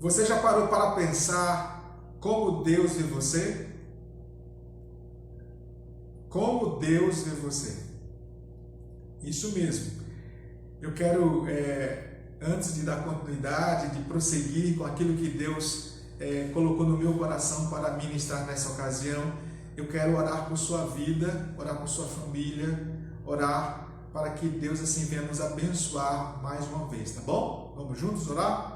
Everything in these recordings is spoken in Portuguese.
Você já parou para pensar como Deus vê você? Como Deus vê você? Isso mesmo. Eu quero, antes de dar continuidade, de prosseguir com aquilo que Deus colocou no meu coração para ministrar nessa ocasião, eu quero orar por sua vida, orar por sua família, orar para que Deus assim venha nos abençoar mais uma vez, tá bom? Vamos juntos orar?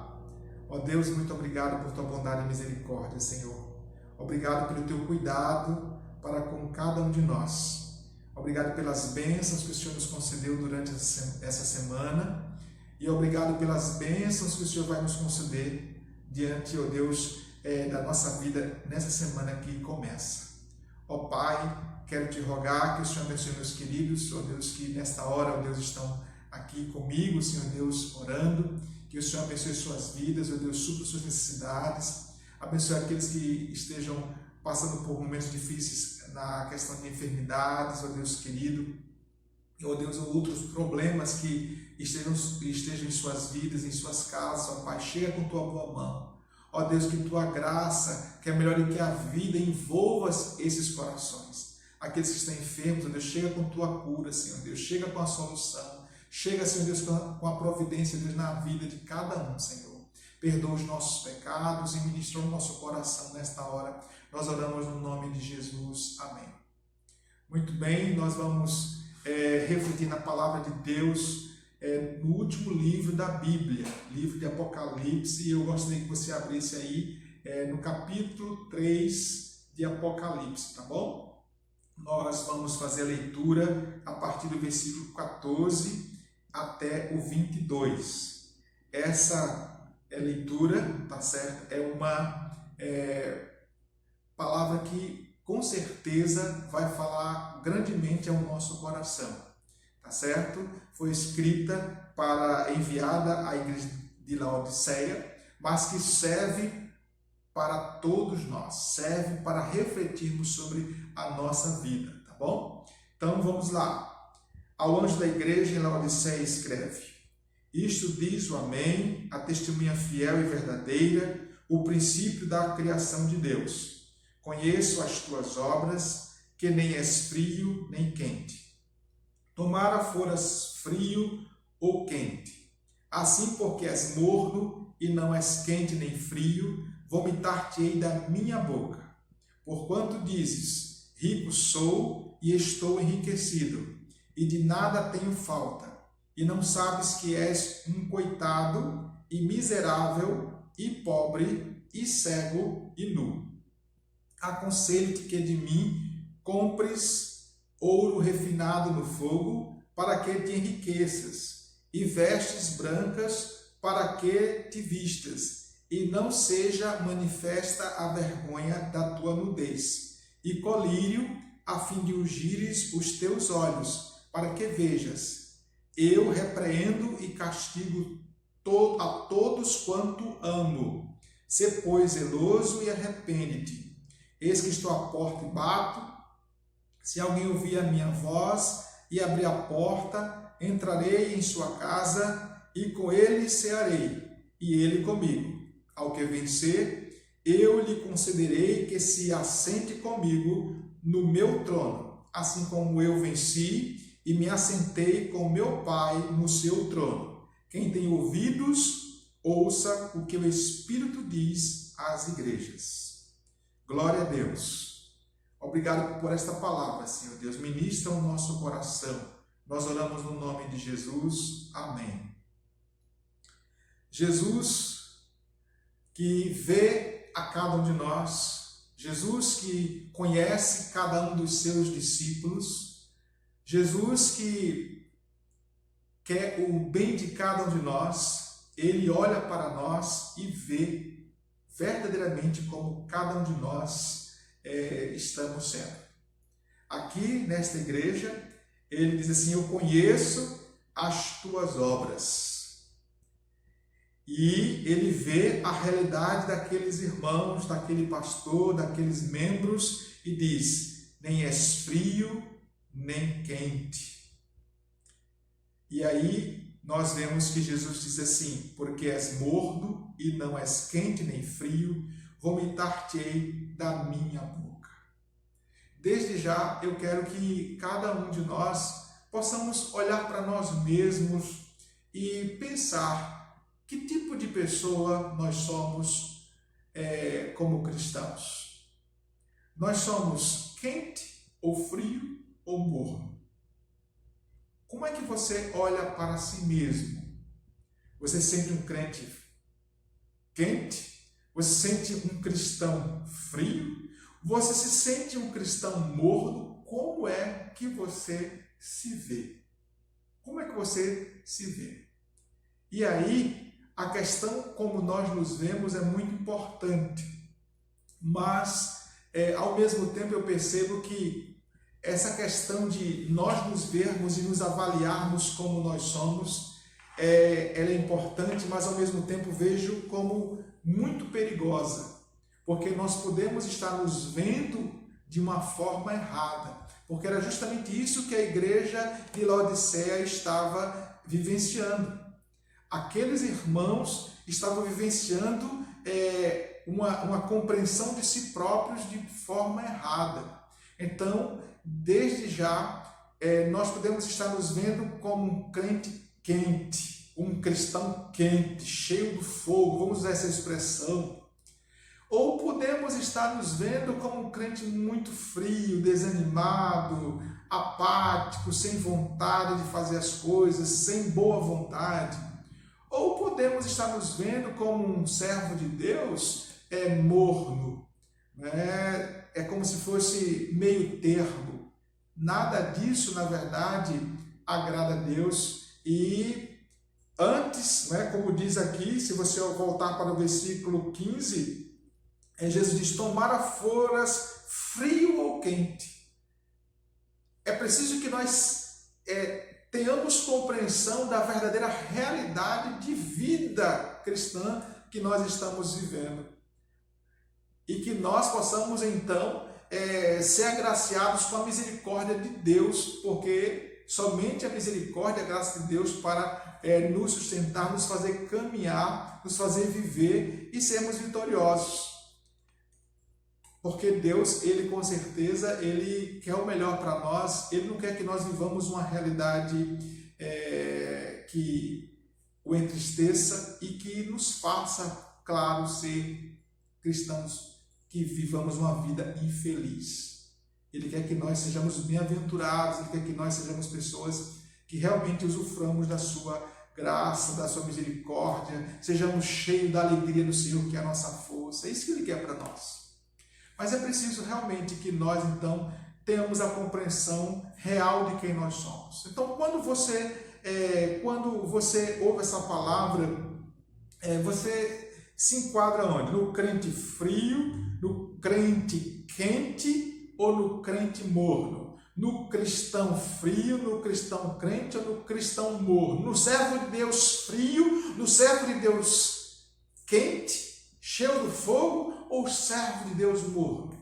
Ó Deus, muito obrigado por tua bondade e misericórdia, Senhor. Obrigado pelo teu cuidado para com cada um de nós. Obrigado pelas bênçãos que o Senhor nos concedeu durante essa semana e obrigado pelas bênçãos que o Senhor vai nos conceder diante, ó Deus, da nossa vida nessa semana que começa. Ó Pai, quero te rogar que o Senhor abençoe meus queridos, ó Deus, que nesta hora, ó Deus, estão aqui comigo, Senhor Deus, orando, que o Senhor abençoe suas vidas, ó Deus, supra suas necessidades, abençoe aqueles que estejam passando por momentos difíceis na questão de enfermidades, ó Deus querido, ó Deus, ou outros problemas que estejam em suas vidas, em suas casas, ó Pai, chega com tua boa mão, ó Deus, que tua graça, que é melhor do que a vida, envolva esses corações, aqueles que estão enfermos, ó Deus, chega com tua cura, Senhor Deus, chega com a solução, chega, Senhor Deus, com a providência, Deus, na vida de cada um, Senhor. Perdoa os nossos pecados e ministra o nosso coração nesta hora. Nós oramos no nome de Jesus. Amém. Muito bem, nós vamos refletir na palavra de Deus no último livro da Bíblia, livro de Apocalipse, e eu gostaria que você abrisse aí no capítulo 3 de Apocalipse, tá bom? Nós vamos fazer a leitura a partir do versículo 14 até o 22. Essa leitura, tá certo? É uma palavra que com certeza vai falar grandemente ao nosso coração, tá certo? Foi escrita enviada à igreja de Laodiceia, mas que serve para todos nós, serve para refletirmos sobre a nossa vida, tá bom? Então vamos lá. Ao anjo da igreja em Laodiceia escreve: Isto diz o Amém, a testemunha fiel e verdadeira, o princípio da criação de Deus. Conheço as tuas obras, que nem és frio nem quente. Tomara foras frio ou quente. Assim, porque és morno e não és quente nem frio, vomitar-te-ei da minha boca. Porquanto dizes: rico sou e estou enriquecido, e de nada tenho falta, e não sabes que és um coitado, e miserável, e pobre, e cego, e nu. Aconselho-te que de mim compres ouro refinado no fogo, para que te enriqueças, e vestes brancas, para que te vistas, e não seja manifesta a vergonha da tua nudez, e colírio, a fim de ungires os teus olhos, para que vejas. Eu repreendo e castigo a todos quanto amo. Sê, pois, zeloso e arrepende-te. Eis que estou à porta e bato. Se alguém ouvir a minha voz e abrir a porta, entrarei em sua casa e com ele cearei, e ele comigo. Ao que vencer, eu lhe concederei que se assente comigo no meu trono, assim como eu venci e me assentei com meu Pai no seu trono. Quem tem ouvidos, ouça o que o Espírito diz às igrejas. Glória a Deus. Obrigado por esta palavra, Senhor Deus. Ministra o nosso coração. Nós oramos no nome de Jesus. Amém. Jesus, que vê a cada um de nós, Jesus que conhece cada um dos seus discípulos, Jesus que quer o bem de cada um de nós, ele olha para nós e vê verdadeiramente como cada um de nós estamos sendo. Aqui nesta igreja, ele diz assim: eu conheço as tuas obras. E ele vê a realidade daqueles irmãos, daquele pastor, daqueles membros e diz: nem és frio, nem quente. E aí, nós vemos que Jesus diz assim: porque és morno e não és quente nem frio, vomitar-te-ei da minha boca. Desde já eu quero que cada um de nós possamos olhar para nós mesmos e pensar que tipo de pessoa nós somos como cristãos. Nós somos quente ou frio ou morno? Como é que você olha para si mesmo? Você sente um crente quente? Você sente um cristão frio? Você se sente um cristão morno? Como é que você se vê? Como é que você se vê? E aí, a questão como nós nos vemos é muito importante. Mas, ao mesmo tempo, eu percebo que essa questão de nós nos vermos e nos avaliarmos como nós somos, ela é importante, mas ao mesmo tempo vejo como muito perigosa, porque nós podemos estar nos vendo de uma forma errada, porque era justamente isso que a igreja de Laodiceia estava vivenciando. Aqueles irmãos estavam vivenciando uma compreensão de si próprios de forma errada. Então, desde já, nós podemos estar nos vendo como um crente quente, um cristão quente, cheio do fogo, vamos usar essa expressão. Ou podemos estar nos vendo como um crente muito frio, desanimado, apático, sem vontade de fazer as coisas, sem boa vontade. Ou podemos estar nos vendo como um servo de Deus morno, né? É como se fosse meio termo. Nada disso, na verdade, agrada a Deus. E antes, né, como diz aqui, se você voltar para o versículo 15, Jesus diz: tomara foras frio ou quente. É preciso que nós tenhamos compreensão da verdadeira realidade de vida cristã que nós estamos vivendo. E que nós possamos, então, ser agraciados com a misericórdia de Deus, porque somente a misericórdia e a graça de Deus para nos sustentar, nos fazer caminhar, nos fazer viver e sermos vitoriosos. Porque Deus, Ele com certeza, Ele quer o melhor para nós, Ele não quer que nós vivamos uma realidade que o entristeça e que nos faça, claro, ser cristãos que vivamos uma vida infeliz. Ele quer que nós sejamos bem-aventurados, Ele quer que nós sejamos pessoas que realmente usuframos da sua graça, da sua misericórdia, sejamos cheios da alegria do Senhor, que é a nossa força. É isso que Ele quer para nós. Mas é preciso realmente que nós, então, tenhamos a compreensão real de quem nós somos. Então, quando você ouve essa palavra, você se enquadra onde? No crente frio, no crente quente ou no crente morno? No cristão frio, no cristão crente ou no cristão morno? No servo de Deus frio, no servo de Deus quente, cheio do fogo, ou servo de Deus morno?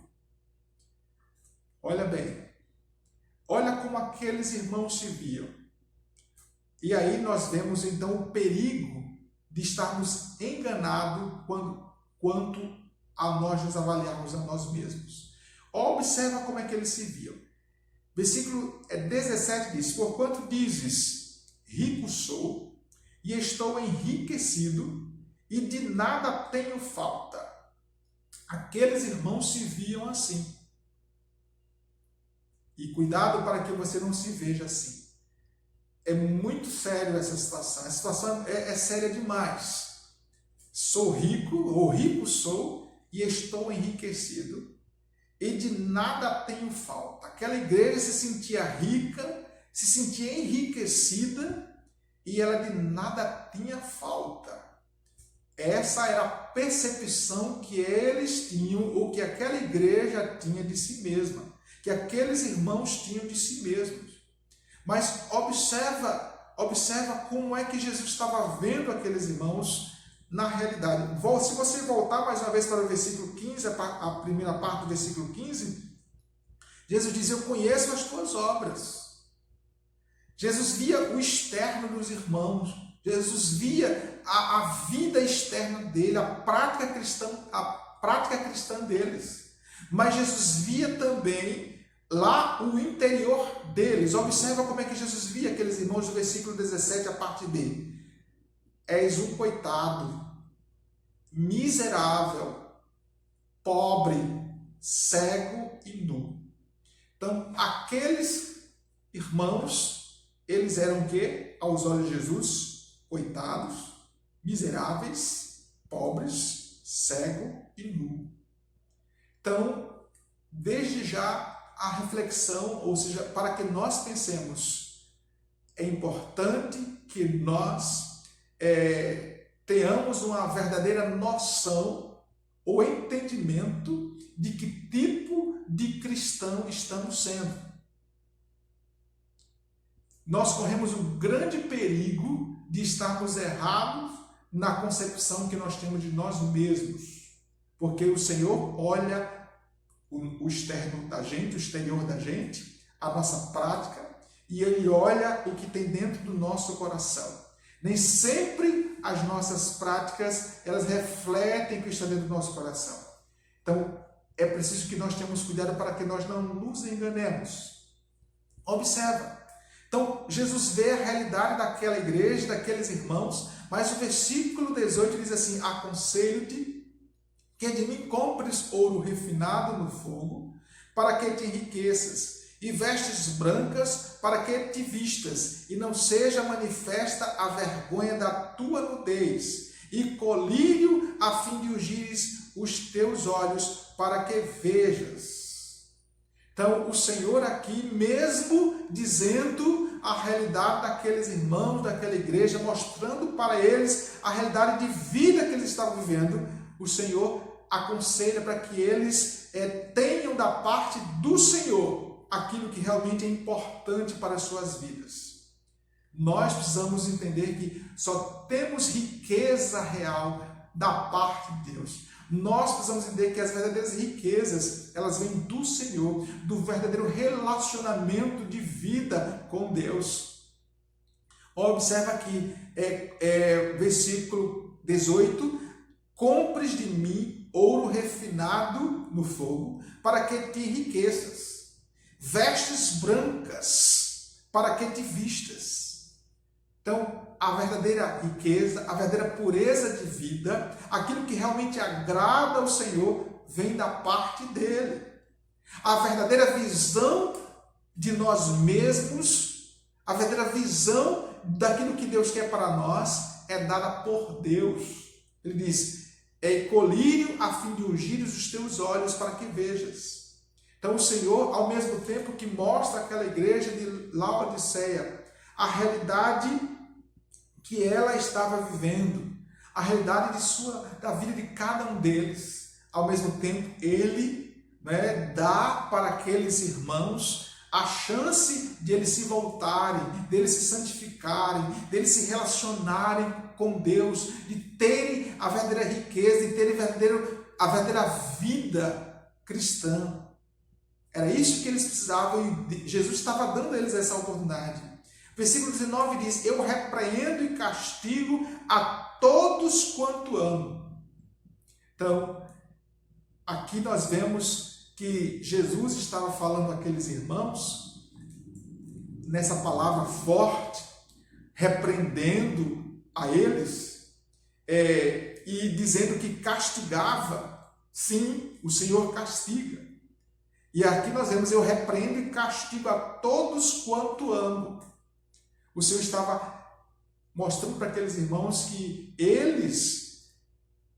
Olha bem, olha como aqueles irmãos se viam. E aí nós vemos então o perigo de estarmos enganados quanto a nós nos avaliarmos a nós mesmos. Observa como é que eles se viam. Versículo 17 diz: porquanto dizes, rico sou, e estou enriquecido, e de nada tenho falta. Aqueles irmãos se viam assim. E cuidado para que você não se veja assim. É muito sério essa situação. A situação é séria demais. Sou rico, ou rico sou, e estou enriquecido, e de nada tenho falta. Aquela igreja se sentia rica, se sentia enriquecida, e ela de nada tinha falta. Essa era a percepção que eles tinham, ou que aquela igreja tinha de si mesma, que aqueles irmãos tinham de si mesmos. Mas observa como é que Jesus estava vendo aqueles irmãos na realidade. Se você voltar mais uma vez para o versículo 15, a primeira parte do versículo 15, Jesus diz: eu conheço as tuas obras. Jesus via o externo dos irmãos, Jesus via a vida externa dele, a prática cristã deles. Mas Jesus via também lá o interior deles. Observa como é que Jesus via aqueles irmãos no versículo 17, a parte B. És um coitado, miserável, pobre, cego e nu. Então, aqueles irmãos, eles eram o quê? Aos olhos de Jesus, coitados, miseráveis, pobres, cego e nu. Então, desde já, a reflexão, ou seja, para que nós pensemos, é importante que nós tenhamos uma verdadeira noção ou entendimento de que tipo de cristão estamos sendo. Nós corremos um grande perigo de estarmos errados na concepção que nós temos de nós mesmos, porque o Senhor olha o externo da gente, o exterior da gente, a nossa prática, e Ele olha o que tem dentro do nosso coração. Nem sempre as nossas práticas, elas refletem o que está dentro do nosso coração. Então, é preciso que nós tenhamos cuidado para que nós não nos enganemos. Observa. Então, Jesus vê a realidade daquela igreja, daqueles irmãos, mas o versículo 18 diz assim: aconselho-te que de mim compres ouro refinado no fogo, para que te enriqueças, e vestes brancas, para que te vistas, e não seja manifesta a vergonha da tua nudez, e colírio a fim de ungires os teus olhos, para que vejas. Então, o Senhor aqui, mesmo dizendo a realidade daqueles irmãos, daquela igreja, mostrando para eles a realidade de vida que eles estavam vivendo, o Senhor aconselha para que eles tenham da parte do Senhor aquilo que realmente é importante para as suas vidas. Nós precisamos entender que só temos riqueza real da parte de Deus. Nós precisamos entender que as verdadeiras riquezas, elas vêm do Senhor, do verdadeiro relacionamento de vida com Deus. Observa aqui, versículo 18, compres de mim ouro refinado no fogo, para que te enriqueças, vestes brancas, para que te vistas. Então, a verdadeira riqueza, a verdadeira pureza de vida, aquilo que realmente agrada ao Senhor, vem da parte dele. A verdadeira visão de nós mesmos, a verdadeira visão daquilo que Deus quer para nós, é dada por Deus. Ele diz: colírio a fim de ungir os teus olhos para que vejas. Então o Senhor, ao mesmo tempo que mostra àquela igreja de Laodiceia a realidade que ela estava vivendo, a realidade da vida de cada um deles, ao mesmo tempo ele dá para aqueles irmãos a chance de eles se voltarem, de eles se santificarem, de eles se relacionarem com Deus, de terem a verdadeira riqueza, de terem a verdadeira vida cristã. Era isso que eles precisavam e Jesus estava dando a eles essa oportunidade. Versículo 19 diz: eu repreendo e castigo a todos quanto amo. Então, aqui nós vemos que Jesus estava falando àqueles irmãos, nessa palavra forte, repreendendo a eles, e dizendo que castigava. Sim, o Senhor castiga. E aqui nós vemos: eu repreendo e castigo a todos quanto amo. O Senhor estava mostrando para aqueles irmãos que eles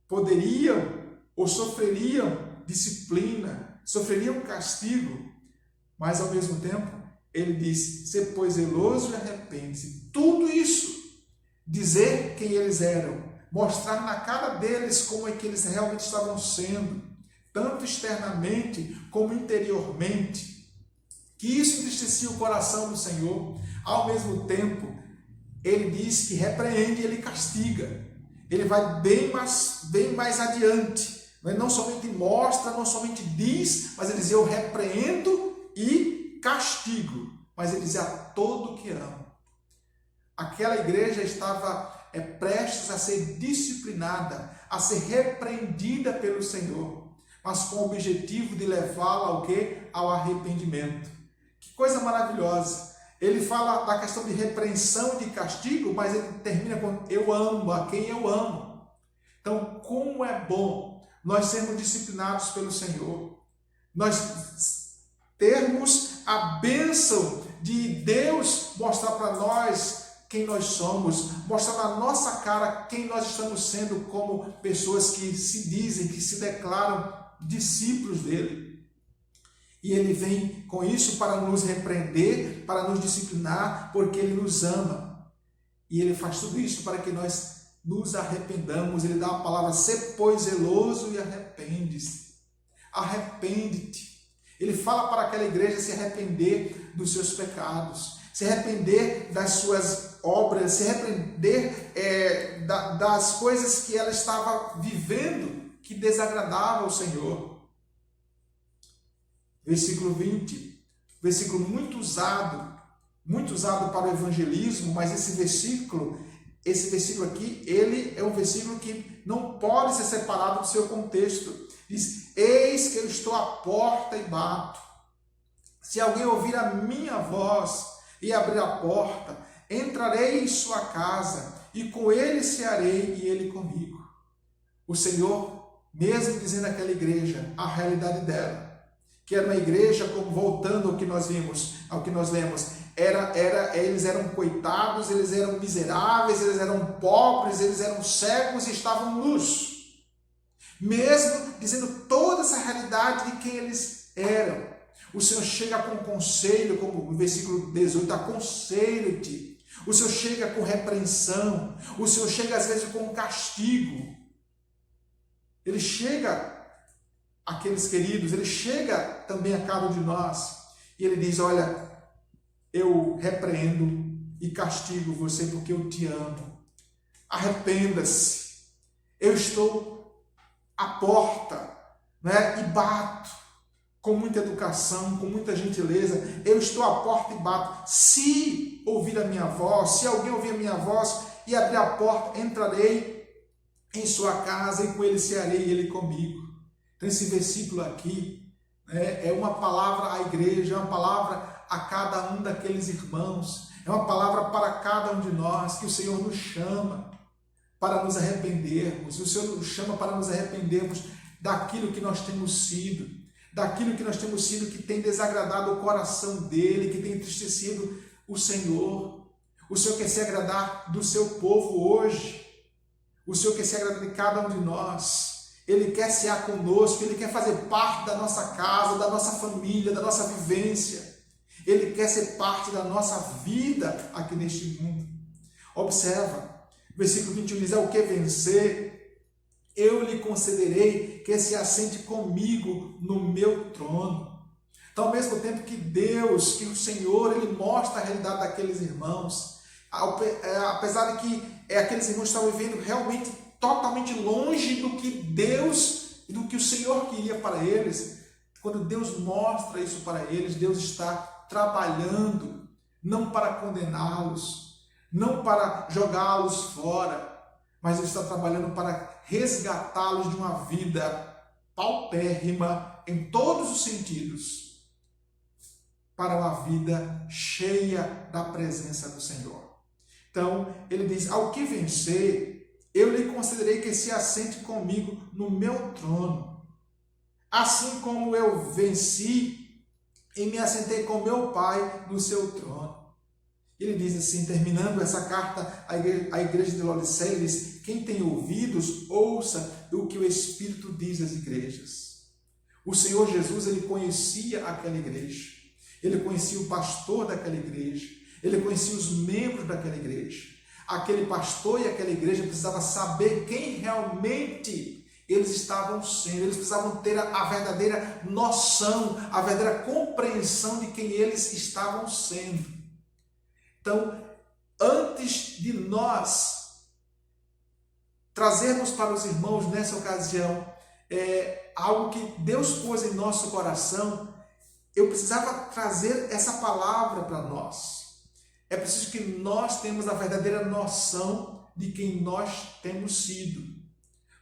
poderiam ou sofreriam disciplina, sofreriam castigo, mas ao mesmo tempo ele diz: "Se pois zeloso e arrepende-se". Tudo isso, dizer quem eles eram, mostrar na cara deles como é que eles realmente estavam sendo, tanto externamente como interiormente, que isso entristecia o coração do Senhor. Ao mesmo tempo, ele diz que repreende e ele castiga. Ele vai bem mais adiante. Não somente mostra, não somente diz, mas ele diz: eu repreendo e castigo. Mas ele diz: a todo que amo. Aquela igreja estava prestes a ser disciplinada, a ser repreendida pelo Senhor, mas com o objetivo de levá-la ao quê? Ao arrependimento. Que coisa maravilhosa! Ele fala da questão de repreensão e de castigo, mas ele termina com eu amo a quem eu amo. Então, como é bom nós sermos disciplinados pelo Senhor, nós termos a bênção de Deus mostrar para nós quem nós somos, mostrar na nossa cara quem nós estamos sendo como pessoas que se dizem, que se declaram discípulos dele. E ele vem com isso para nos repreender, para nos disciplinar, porque ele nos ama. E ele faz tudo isso para que nós nos arrependamos. Ele dá a palavra, sê pois zeloso e arrepende-se. Arrepende-te. Ele fala para aquela igreja se arrepender dos seus pecados, se arrepender das suas obras, se arrepender das coisas que ela estava vivendo que desagradava ao Senhor. Versículo 20, versículo muito usado para o evangelismo, mas esse versículo aqui, ele é um versículo que não pode ser separado do seu contexto. Diz, eis que eu estou à porta e bato. Se alguém ouvir a minha voz e abrir a porta, entrarei em sua casa e com ele cearei e ele comigo. O Senhor, mesmo dizendo àquela igreja a realidade dela, que era uma igreja, como voltando ao que nós vimos, ao que nós lemos, eles eram coitados, eles eram miseráveis, eles eram pobres, eles eram cegos e estavam nus. Mesmo dizendo toda essa realidade de quem eles eram, o Senhor chega com conselho, como no versículo 18, aconselho-te. O Senhor chega com repreensão, o Senhor chega às vezes com castigo. Ele chega aqueles queridos, ele chega também a cada um de nós e ele diz, olha, eu repreendo e castigo você porque eu te amo. Arrependa-se. Eu estou à porta, né, e bato com muita educação, com muita gentileza. Eu estou à porta e bato. Se ouvir a minha voz, se alguém ouvir a minha voz e abrir a porta, entrarei em sua casa e com ele cearei e ele comigo. Então, esse versículo aqui é uma palavra à igreja, é uma palavra a cada um daqueles irmãos, é uma palavra para cada um de nós, que o Senhor nos chama para nos arrependermos, o Senhor nos chama para nos arrependermos daquilo que nós temos sido, que tem desagradado o coração dele, que tem entristecido o Senhor. O Senhor quer se agradar do seu povo hoje, o Senhor quer se agradar de cada um de nós. Ele quer cear conosco, Ele quer fazer parte da nossa casa, da nossa família, da nossa vivência. Ele quer ser parte da nossa vida aqui neste mundo. Observa, versículo 21 diz, ao que vencer, eu lhe concederei que se assente comigo no meu trono. Então, ao mesmo tempo que Deus, que o Senhor, Ele mostra a realidade daqueles irmãos, apesar de que aqueles irmãos estavam vivendo realmente totalmente longe do que Deus e do que o Senhor queria para eles. Quando Deus mostra isso para eles, Deus está trabalhando não para condená-los, não para jogá-los fora, mas Ele está trabalhando para resgatá-los de uma vida paupérrima em todos os sentidos, para uma vida cheia da presença do Senhor. Então, ele diz, ao que vencer, eu lhe concederei que se assente comigo no meu trono, assim como eu venci e me assentei com meu Pai no seu trono. Ele diz assim, terminando essa carta à igreja de Laodiceia, ele diz, quem tem ouvidos, ouça o que o Espírito diz às igrejas. O Senhor Jesus, ele conhecia aquela igreja, ele conhecia o pastor daquela igreja, ele conhecia os membros daquela igreja. Aquele pastor e aquela igreja precisavam saber quem realmente eles estavam sendo. Eles precisavam ter a verdadeira noção, a verdadeira compreensão de quem eles estavam sendo. Então, antes de nós trazermos para os irmãos nessa ocasião algo que Deus pôs em nosso coração, eu precisava trazer essa palavra para nós. É preciso que nós tenhamos a verdadeira noção de quem nós temos sido,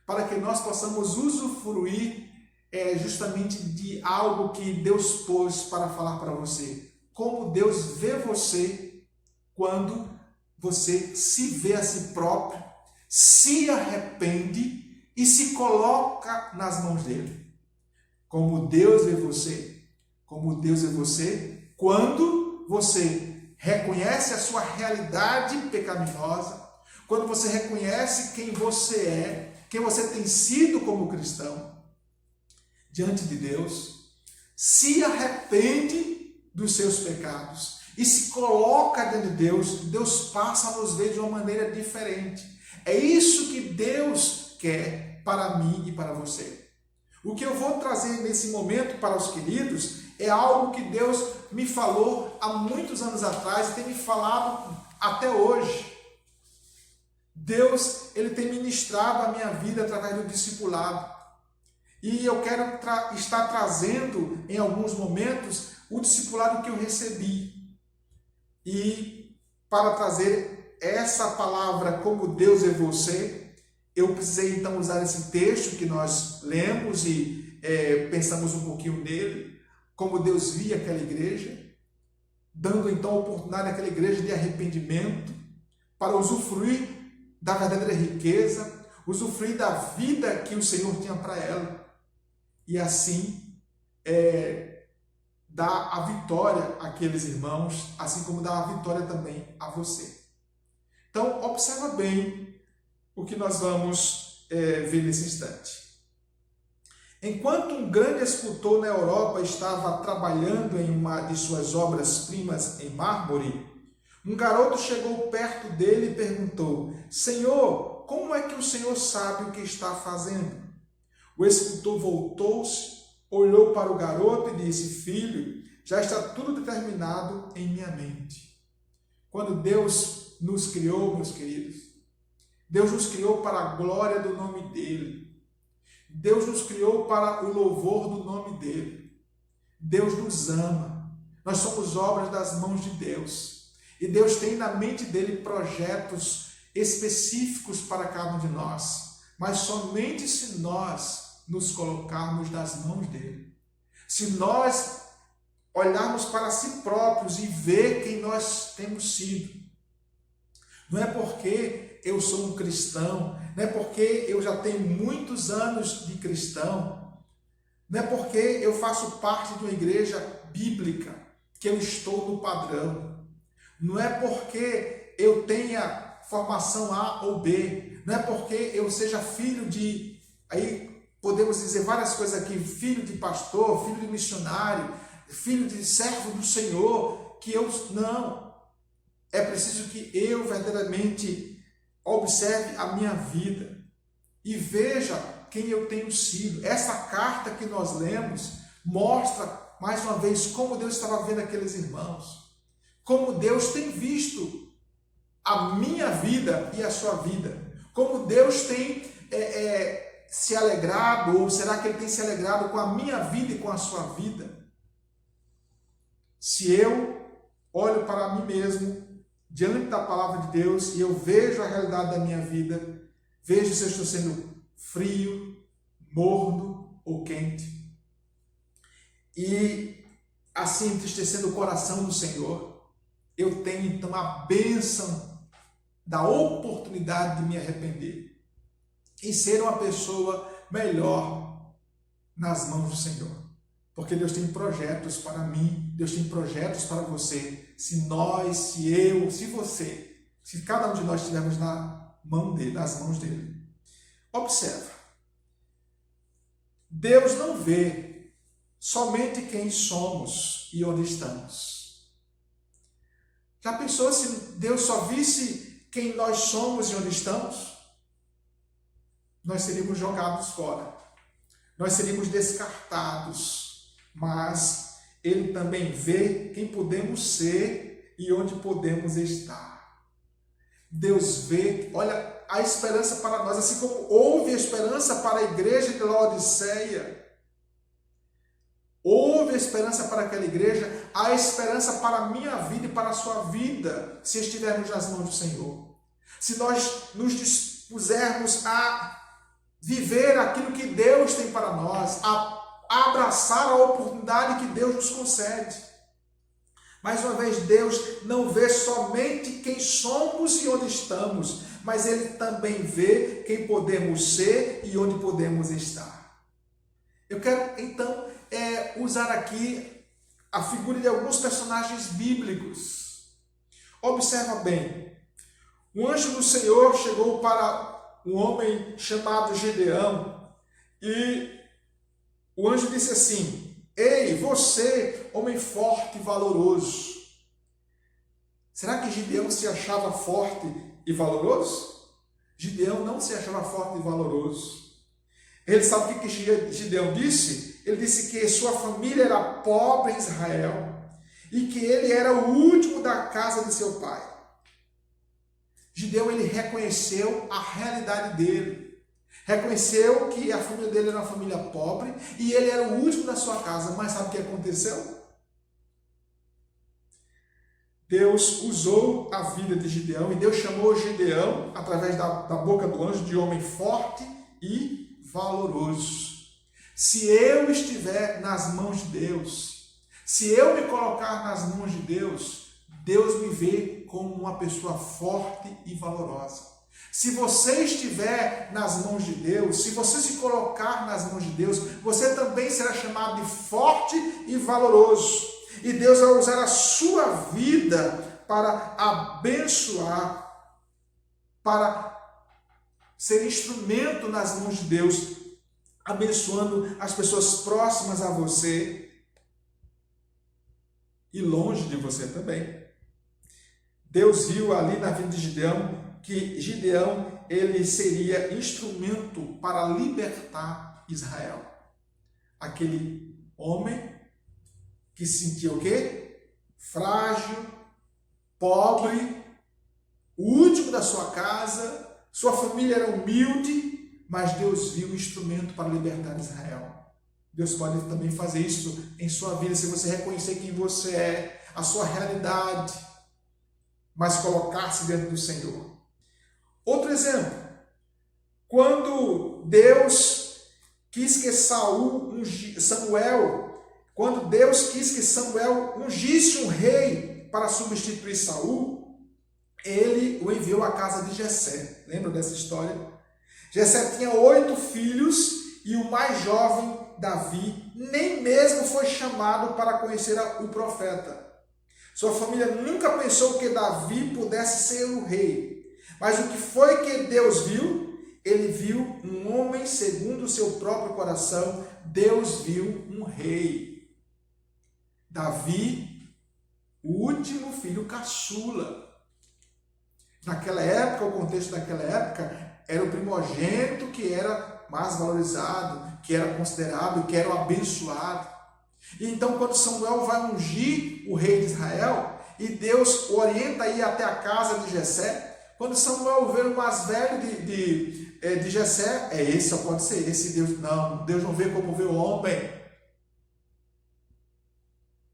para que nós possamos usufruir justamente de algo que Deus pôs para falar para você. Como Deus vê você quando você se vê a si próprio, se arrepende e se coloca nas mãos dele. Como Deus vê você. Como Deus vê você quando você reconhece a sua realidade pecaminosa, quando você reconhece quem você é, quem você tem sido como cristão diante de Deus, se arrepende dos seus pecados e se coloca diante de Deus, Deus passa a nos ver de uma maneira diferente. É isso que Deus quer para mim e para você. O que eu vou trazer nesse momento para os queridos é algo que Deus me falou há muitos anos atrás e tem me falado até hoje. Deus, ele tem ministrado a minha vida através do discipulado. E eu quero estar trazendo em alguns momentos o discipulado que eu recebi. E para trazer essa palavra como Deus é você, eu precisei então usar esse texto que nós lemos e pensamos um pouquinho nele, como Deus via aquela igreja, dando então a oportunidade àquela igreja de arrependimento, para usufruir da verdadeira riqueza, usufruir da vida que o Senhor tinha para ela. E assim, dar a vitória àqueles irmãos, assim como dar a vitória também a você. Então, observa bem o que nós vamos ver nesse instante. Enquanto um grande escultor na Europa estava trabalhando em uma de suas obras-primas em mármore, um garoto chegou perto dele e perguntou: Senhor, como é que o Senhor sabe o que está fazendo? O escultor voltou-se, olhou para o garoto e disse: Filho, já está tudo determinado em minha mente. Quando Deus nos criou, meus queridos, Deus nos criou para a glória do nome dele. Deus nos criou para o louvor do nome dele. Deus nos ama. Nós somos obras das mãos de Deus. E Deus tem na mente dele projetos específicos para cada um de nós. Mas somente se nós nos colocarmos nas mãos dele. Se nós olharmos para si próprios e ver quem nós temos sido. Não é porque eu sou um cristão, não é porque eu já tenho muitos anos de cristão, não é porque eu faço parte de uma igreja bíblica que eu estou no padrão, não é porque eu tenha formação A ou B, não é porque eu seja filho de, aí podemos dizer várias coisas aqui, filho de pastor, filho de missionário, filho de servo do Senhor, que eu não. É preciso que eu verdadeiramente observe a minha vida e veja quem eu tenho sido. Essa carta que nós lemos mostra, mais uma vez, como Deus estava vendo aqueles irmãos. Como Deus tem visto a minha vida e a sua vida. Como Deus tem se alegrado, ou será que Ele tem se alegrado com a minha vida e com a sua vida? Se eu olho para mim mesmo, diante da palavra de Deus, e eu vejo a realidade da minha vida, vejo se eu estou sendo frio, morno ou quente, e assim entristecendo o coração do Senhor, eu tenho então a bênção da oportunidade de me arrepender e ser uma pessoa melhor nas mãos do Senhor. Porque Deus tem projetos para mim, Deus tem projetos para você. Se nós, se eu, se você, se cada um de nós estivermos na mão dele, nas mãos dele. Observa. Deus não vê somente quem somos e onde estamos. Já pensou se Deus só visse quem nós somos e onde estamos? Nós seríamos jogados fora. Nós seríamos descartados. Mas Ele também vê quem podemos ser e onde podemos estar. Deus vê, olha, a esperança para nós, assim como houve esperança para a igreja de Laodiceia, Houve esperança para aquela igreja, há esperança para a minha vida e para a sua vida, se estivermos nas mãos do Senhor. Se nós nos dispusermos a viver aquilo que Deus tem para nós, a abraçar a oportunidade que Deus nos concede. Mais uma vez, Deus não vê somente quem somos e onde estamos, mas Ele também vê quem podemos ser e onde podemos estar. Eu quero, então, usar aqui a figura de alguns personagens bíblicos. Observa bem. O anjo do Senhor chegou para um homem chamado Gideão e o anjo disse assim: ei, você, homem forte e valoroso. Será que Gideão se achava forte e valoroso? Gideão não se achava forte e valoroso. Ele sabe o que Gideão disse? Ele disse que sua família era pobre em Israel e que ele era o último da casa de seu pai. Gideão, ele reconheceu a realidade dele. Reconheceu que a família dele era uma família pobre e ele era o último da sua casa. Mas sabe o que aconteceu? Deus usou a vida de Gideão e Deus chamou Gideão, através da boca do anjo, de homem forte e valoroso. Se eu estiver nas mãos de Deus, se eu me colocar nas mãos de Deus, Deus me vê como uma pessoa forte e valorosa. Se você estiver nas mãos de Deus, se você se colocar nas mãos de Deus, você também será chamado de forte e valoroso. E Deus vai usar a sua vida para abençoar, para ser instrumento nas mãos de Deus, abençoando as pessoas próximas a você e longe de você também. Deus viu ali na vida de Gideão que Gideão, ele seria instrumento para libertar Israel. Aquele homem que se sentia o quê? Frágil, pobre, o último da sua casa, sua família era humilde, mas Deus viu um instrumento para libertar Israel. Deus pode também fazer isso em sua vida, se você reconhecer quem você é, a sua realidade, mas colocar-se dentro do Senhor. Outro exemplo, quando Deus quis que Quando Deus quis que Samuel ungisse um rei para substituir Saul, ele o enviou à casa de Jessé. Lembra dessa história? Jessé tinha 8 filhos e o mais jovem, Davi, nem mesmo foi chamado para conhecer o profeta. Sua família nunca pensou que Davi pudesse ser o rei. Mas o que foi que Deus viu? Ele viu um homem segundo o seu próprio coração. Deus viu um rei. Davi, o último filho caçula. Naquela época, o contexto daquela época, era o primogênito que era mais valorizado, que era considerado, que era o abençoado. E então, quando Samuel vai ungir o rei de Israel, e Deus o orienta a ir até a casa de Jessé, quando Samuel vê o mais velho de Jessé, esse só pode ser esse Deus. Não, Deus não vê como vê o homem.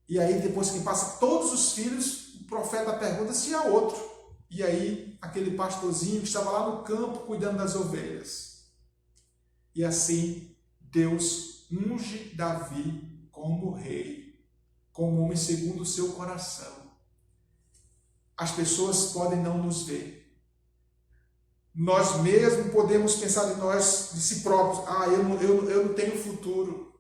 E aí, depois que passa todos os filhos, o profeta pergunta se há outro. E aí, aquele pastorzinho que estava lá no campo cuidando das ovelhas. E assim, Deus unge Davi como rei, como homem segundo o seu coração. As pessoas podem não nos ver. Nós mesmos podemos pensar em nós, de si próprios. Eu não tenho futuro.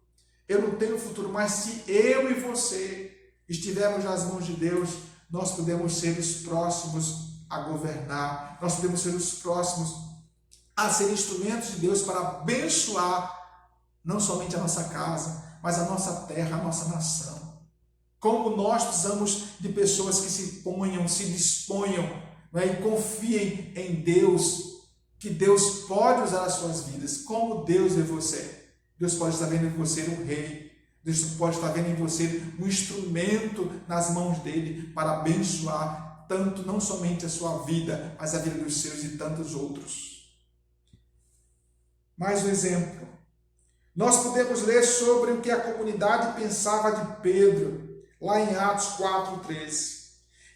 Eu não tenho futuro. Mas se eu e você estivermos nas mãos de Deus, nós podemos ser os próximos a governar. Nós podemos ser os próximos a ser instrumentos de Deus para abençoar não somente a nossa casa, mas a nossa terra, a nossa nação. Como nós precisamos de pessoas que se disponham, e confiem em Deus, que Deus pode usar as suas vidas. Como Deus vê você? Deus pode estar vendo em você um rei. Deus pode estar vendo em você um instrumento nas mãos dele para abençoar tanto, não somente a sua vida, mas a vida dos seus e tantos outros. Mais um exemplo. Nós podemos ler sobre o que a comunidade pensava de Pedro, lá em Atos 4:13.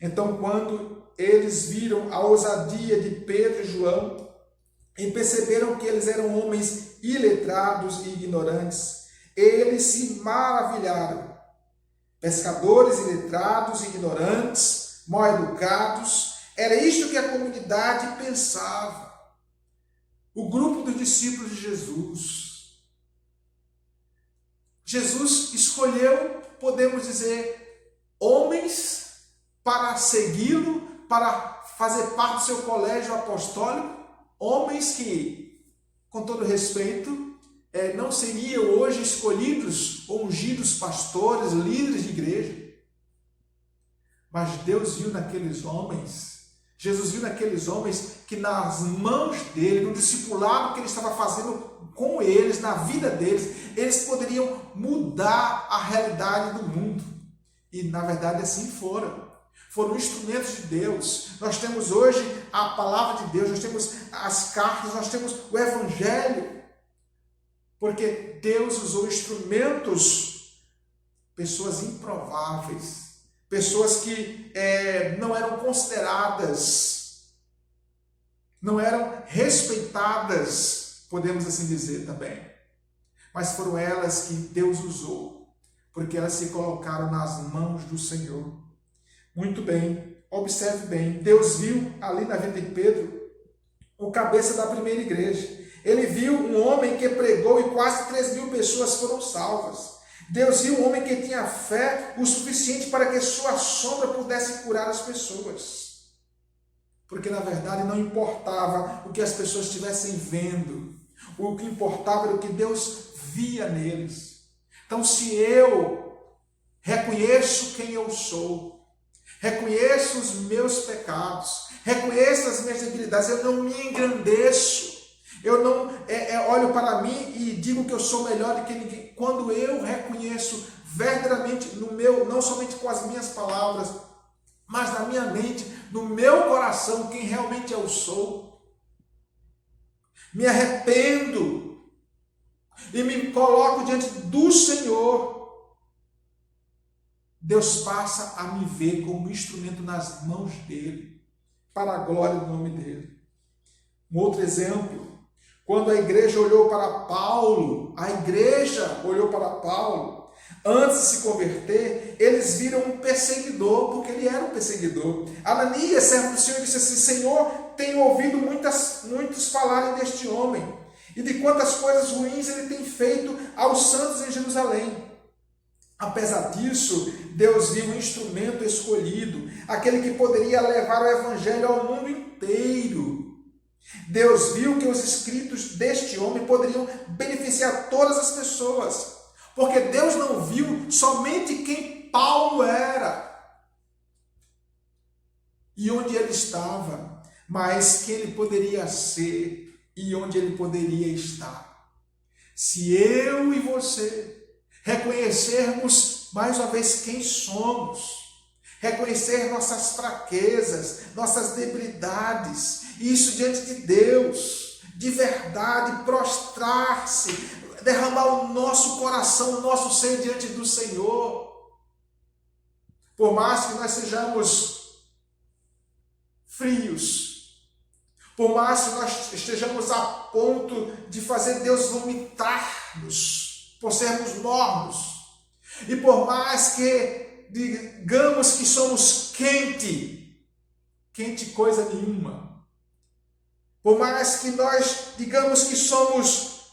Então, quando eles viram a ousadia de Pedro e João e perceberam que eles eram homens iletrados e ignorantes, eles se maravilharam. Pescadores iletrados, ignorantes, mal educados, era isto que a comunidade pensava. O grupo dos discípulos de Jesus. Jesus escolheu, podemos dizer, homens para segui-lo, para fazer parte do seu colégio apostólico, homens que, com todo respeito, não seriam hoje escolhidos ou ungidos pastores, líderes de igreja. Mas Deus viu naqueles homens, Jesus viu naqueles homens que nas mãos dele, no discipulado que ele estava fazendo com eles, na vida deles, eles poderiam mudar a realidade do mundo. E na verdade assim foram. Foram instrumentos de Deus. Nós temos hoje a palavra de Deus, nós temos as cartas, nós temos o Evangelho. Porque Deus usou instrumentos, pessoas improváveis, pessoas que não eram consideradas, não eram respeitadas, podemos assim dizer também. Mas foram elas que Deus usou, porque elas se colocaram nas mãos do Senhor. Muito bem, observe bem, Deus viu ali na vida de Pedro o cabeça da primeira igreja. Ele viu um homem que pregou e quase 3.000 pessoas foram salvas. Deus viu um homem que tinha fé o suficiente para que sua sombra pudesse curar as pessoas. Porque na verdade não importava o que as pessoas estivessem vendo. O que importava era o que Deus via neles. Então, se eu reconheço quem eu sou, reconheço os meus pecados, reconheço as minhas debilidades, eu não me engrandeço, eu não olho para mim e digo que eu sou melhor do que ninguém. Quando eu reconheço verdadeiramente no meu, não somente com as minhas palavras, mas na minha mente, no meu coração, quem realmente eu sou, me arrependo e me coloco diante do Senhor, Deus passa a me ver como instrumento nas mãos dele, para a glória do nome dele. Um outro exemplo, quando a igreja olhou para Paulo, antes de se converter, eles viram um perseguidor, porque ele era um perseguidor. Ananias, servo do Senhor, disse assim: Senhor, tenho ouvido muitos falarem deste homem, e de quantas coisas ruins ele tem feito aos santos em Jerusalém. Apesar disso, Deus viu um instrumento escolhido, aquele que poderia levar o evangelho ao mundo inteiro. Deus viu que os escritos deste homem poderiam beneficiar todas as pessoas, porque Deus não viu somente quem Paulo era e onde ele estava, mas quem ele poderia ser e onde ele poderia estar. Se eu e você reconhecermos mais uma vez quem somos, reconhecer nossas fraquezas, nossas debilidades, isso diante de Deus, de verdade, prostrar-se, derramar o nosso coração, o nosso ser diante do Senhor. Por mais que nós sejamos frios, por mais que nós estejamos a ponto de fazer Deus vomitar-nos, por sermos mornos, e por mais que digamos que somos quente coisa nenhuma, por mais que nós digamos que somos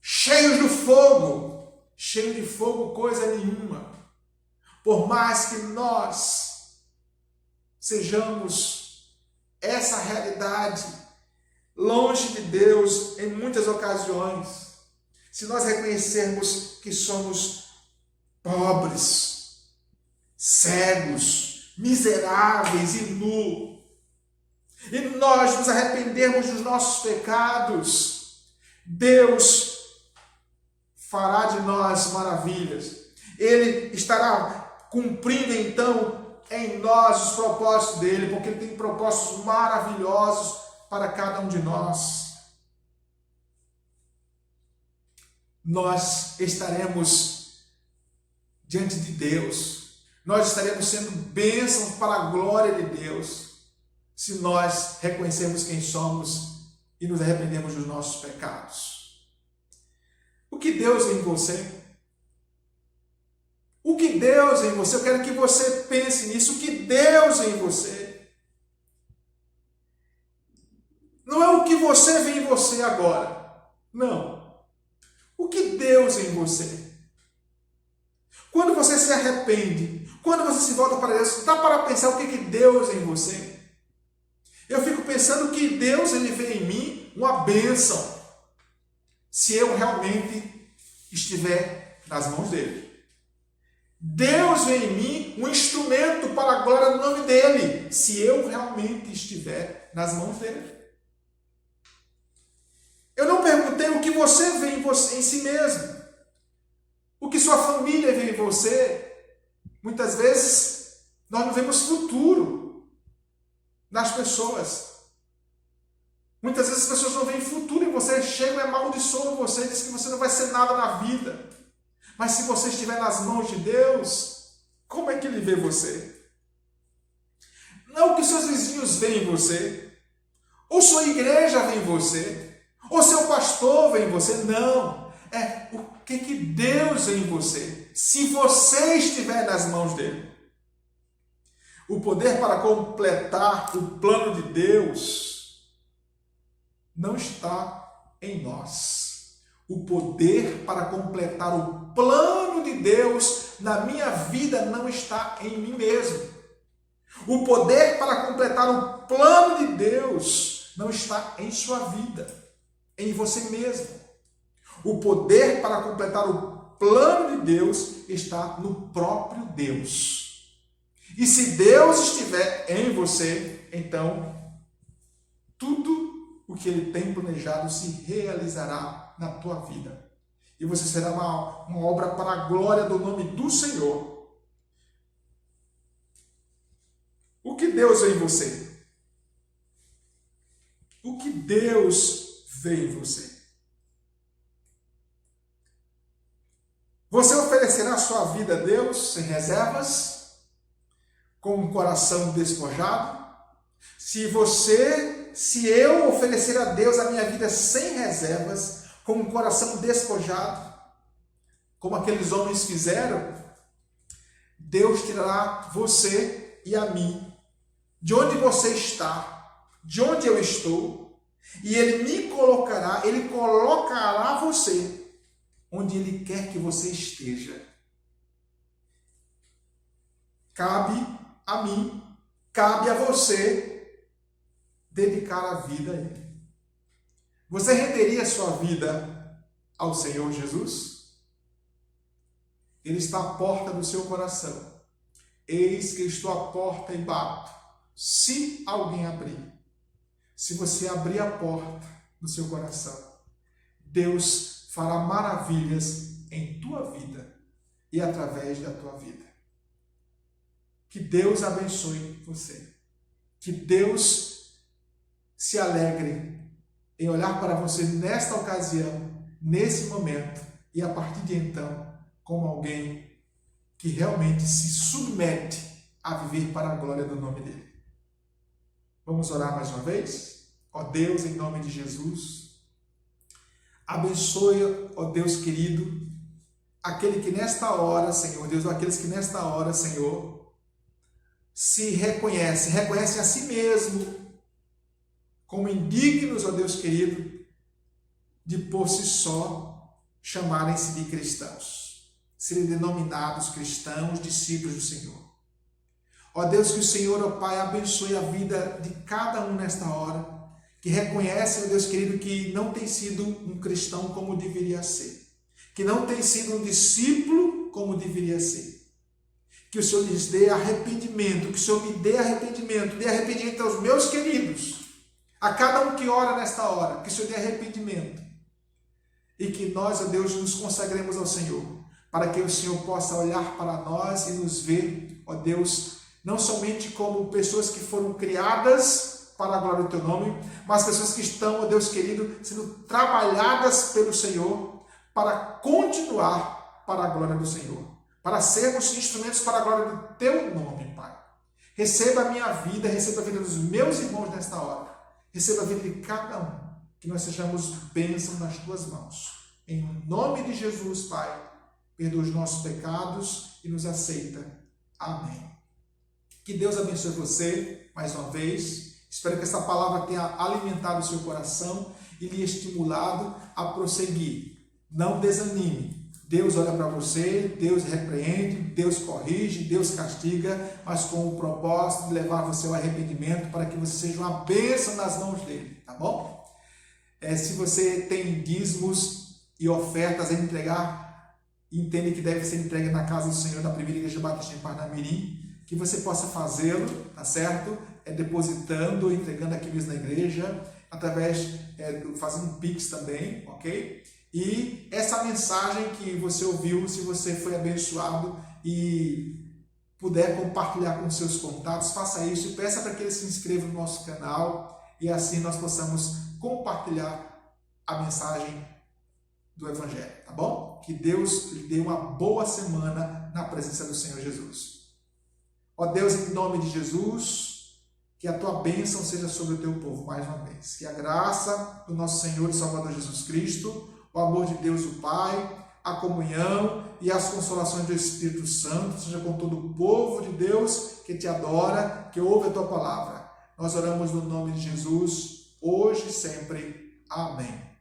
cheios de fogo coisa nenhuma, por mais que nós sejamos essa realidade longe de Deus em muitas ocasiões, se nós reconhecermos que somos pobres, cegos, miseráveis e nus, e nós nos arrependermos dos nossos pecados, Deus fará de nós maravilhas. Ele estará cumprindo então em nós os propósitos dele, porque ele tem propósitos maravilhosos para cada um de nós. nós estaremos diante de Deus, nós estaremos sendo bênçãos para a glória de Deus, se nós reconhecermos quem somos e nos arrependemos dos nossos pecados. O que Deus vê em você? O que Deus vê em você? Eu quero que você pense nisso. O que Deus vê em você? Não é o que você vê em você agora. Não. O que Deus vê em você? Quando você se arrepende, quando você se volta para Deus, dá para pensar o que Deus vê em você? Eu fico pensando que Deus ele vê em mim uma bênção, se eu realmente estiver nas mãos dele. Deus vê em mim um instrumento para a glória do nome dele, se eu realmente estiver nas mãos dele. Eu não perguntei o que você vê em si mesmo, o que sua família vê em você. Muitas vezes nós não vemos futuro nas pessoas. Muitas vezes as pessoas não veem futuro em você, chegam e amaldiçoam você, dizem que você não vai ser nada na vida. Mas se você estiver nas mãos de Deus, como é que Ele vê você? Não o que seus vizinhos veem em você, ou sua igreja vê em você, ou seu pastor vê em você. Não, é o que Deus vê em você, se você estiver nas mãos dele. O poder para completar o plano de Deus não está em nós. O poder para completar o plano de Deus na minha vida não está em mim mesmo. O poder para completar o plano de Deus não está em sua vida, em você mesmo. O poder para completar o plano de Deus está no próprio Deus. E se Deus estiver em você, então tudo o que Ele tem planejado se realizará na tua vida. E você será uma obra para a glória do nome do Senhor. O que Deus vê em você? O que Deus vê em você? Você oferecerá sua vida a Deus sem reservas? Com um coração despojado? Se eu oferecer a Deus a minha vida sem reservas, com um coração despojado, como aqueles homens fizeram, Deus tirará você e a mim de onde você está, de onde eu estou, e Ele colocará você onde Ele quer que você esteja. Cabe a mim, cabe a você dedicar a vida a Ele. Você renderia sua vida ao Senhor Jesus? Ele está à porta do seu coração. Eis que estou à porta e bato. Se alguém abrir, se você abrir a porta do seu coração, Deus fará maravilhas em tua vida e através da tua vida. Que Deus abençoe você. Que Deus se alegre em olhar para você nesta ocasião, nesse momento, e a partir de então, como alguém que realmente se submete a viver para a glória do nome dele. Vamos orar mais uma vez? Ó Deus, em nome de Jesus, abençoe, ó Deus querido, aquele que nesta hora, Senhor Deus, aqueles que nesta hora, Senhor, se reconhecem a si mesmo como indignos, ó Deus querido, de por si só chamarem-se de cristãos, serem denominados cristãos, discípulos do Senhor. Ó Deus, que o Senhor, ó Pai, abençoe a vida de cada um nesta hora, que reconhece, ó Deus querido, que não tem sido um cristão como deveria ser, que não tem sido um discípulo como deveria ser. Que o Senhor lhes dê arrependimento, que o Senhor me dê arrependimento aos meus queridos, a cada um que ora nesta hora, que o Senhor dê arrependimento. E que nós, ó Deus, nos consagremos ao Senhor, para que o Senhor possa olhar para nós e nos ver, ó Deus, não somente como pessoas que foram criadas para a glória do Teu nome, mas pessoas que estão, ó Deus querido, sendo trabalhadas pelo Senhor, para continuar para a glória do Senhor, para sermos instrumentos para a glória do teu nome, Pai. Receba a minha vida, receba a vida dos meus irmãos nesta hora, receba a vida de cada um, que nós sejamos bênção nas tuas mãos. Em nome de Jesus, Pai, perdoa os nossos pecados e nos aceita. Amém. Que Deus abençoe você mais uma vez. Espero que essa palavra tenha alimentado o seu coração e lhe estimulado a prosseguir. Não desanime. Deus olha para você, Deus repreende, Deus corrige, Deus castiga, mas com o propósito de levar você ao arrependimento para que você seja uma bênção nas mãos dele, tá bom? Se você tem dízimos e ofertas a entregar, entende que deve ser entregue na casa do Senhor da Primeira Igreja Batista em Parnamirim, que você possa fazê-lo, tá certo? Depositando, entregando aqui mesmo na igreja, através, fazendo um Pix também, ok? E essa mensagem que você ouviu, se você foi abençoado e puder compartilhar com seus contatos, faça isso e peça para que eles se inscrevam no nosso canal e assim nós possamos compartilhar a mensagem do Evangelho, tá bom? Que Deus lhe dê uma boa semana na presença do Senhor Jesus. Ó Deus, em nome de Jesus, que a tua bênção seja sobre o teu povo mais uma vez. Que a graça do nosso Senhor e Salvador Jesus Cristo, o amor de Deus o Pai, a comunhão e as consolações do Espírito Santo seja com todo o povo de Deus que te adora, que ouve a tua palavra. Nós oramos no nome de Jesus, hoje e sempre. Amém.